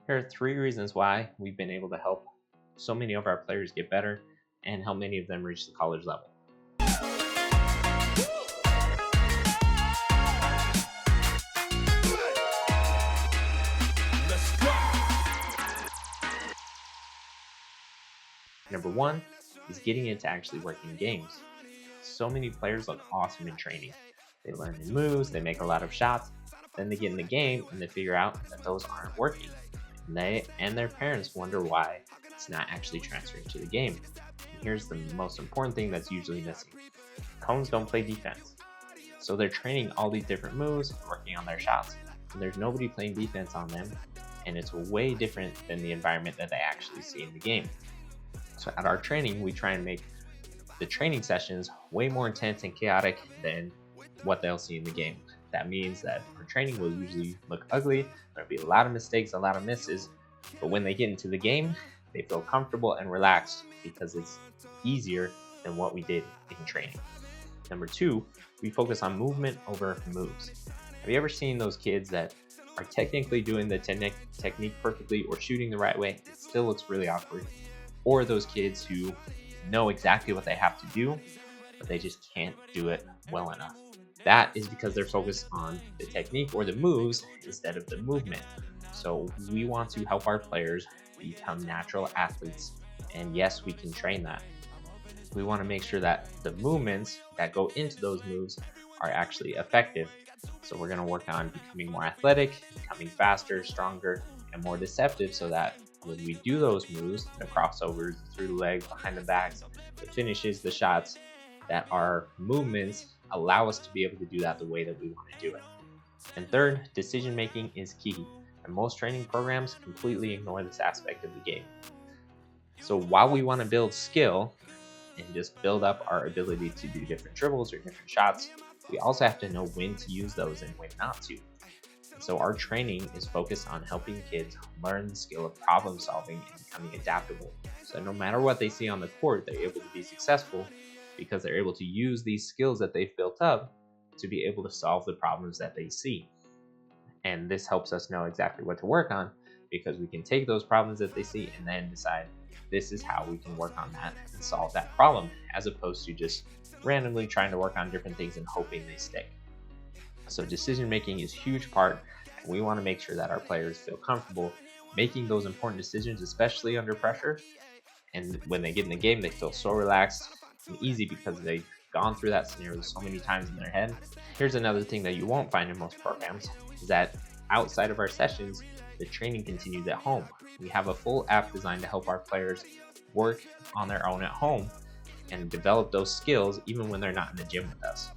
Here are 3 reasons why we've been able to help so many of our players get better and help many of them reach the college level. Number one is getting into actually working games. So many players look awesome in training. They learn new moves, they make a lot of shots, then they get in the game and they figure out that those aren't working. And they and their parents wonder why it's not actually transferring to the game. And here's the most important thing that's usually missing. Cones don't play defense. So they're training all these different moves, working on their shots, and there's nobody playing defense on them, and it's way different than the environment that they actually see in the game. So at our training, we try and make the training sessions way more intense and chaotic than what they'll see in the game. That means that our training will usually look ugly, there'll be a lot of mistakes, a lot of misses, but when they get into the game, they feel comfortable and relaxed because it's easier than what we did in training. Number two, we focus on movement over moves. Have you ever seen those kids that are technically doing the technique perfectly or shooting the right way? It still looks really awkward. Or those kids who know exactly what they have to do, but they just can't do it well enough. That is because they're focused on the technique or the moves instead of the movement. So we want to help our players become natural athletes. And yes, we can train that. We want to make sure that the movements that go into those moves are actually effective. So we're going to work on becoming more athletic, becoming faster, stronger, and more deceptive so that when we do those moves, the crossovers, through the legs, behind the backs, the finishes, the shots, that our movements allow us to be able to do that the way that we want to do it. And third, decision making is key. And most training programs completely ignore this aspect of the game. So while we want to build skill and just build up our ability to do different dribbles or different shots, we also have to know when to use those and when not to. So our training is focused on helping kids learn the skill of problem solving and becoming adaptable. So no matter what they see on the court, they're able to be successful because they're able to use these skills that they've built up to be able to solve the problems that they see. And this helps us know exactly what to work on because we can take those problems that they see and then decide this is how we can work on that and solve that problem, as opposed to just randomly trying to work on different things and hoping they stick. So decision making is a huge part, and we want to make sure that our players feel comfortable making those important decisions, especially under pressure. And when they get in the game, they feel so relaxed and easy because they've gone through that scenario so many times in their head. Here's another thing that you won't find in most programs is that outside of our sessions, the training continues at home. We have a full app designed to help our players work on their own at home and develop those skills even when they're not in the gym with us.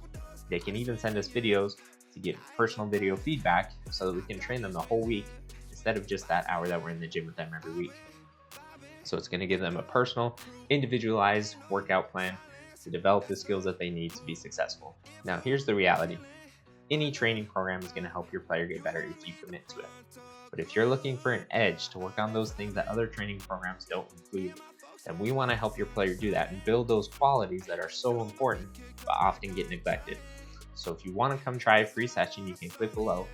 They can even send us videos to get personal video feedback so that we can train them the whole week instead of just that hour that we're in the gym with them every week. So it's going to give them a personal, individualized workout plan to develop the skills that they need to be successful. Now, here's the reality. Any training program is going to help your player get better if you commit to it. But if you're looking for an edge to work on those things that other training programs don't include, then we want to help your player do that and build those qualities that are so important but often get neglected. So if you want to come try a free session, you can click below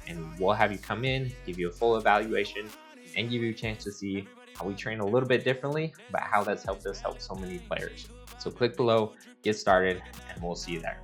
and we'll have you come in, give you a full evaluation, and give you a chance to see how we train a little bit differently, but how that's helped us help so many players. So click below, get started, and we'll see you there.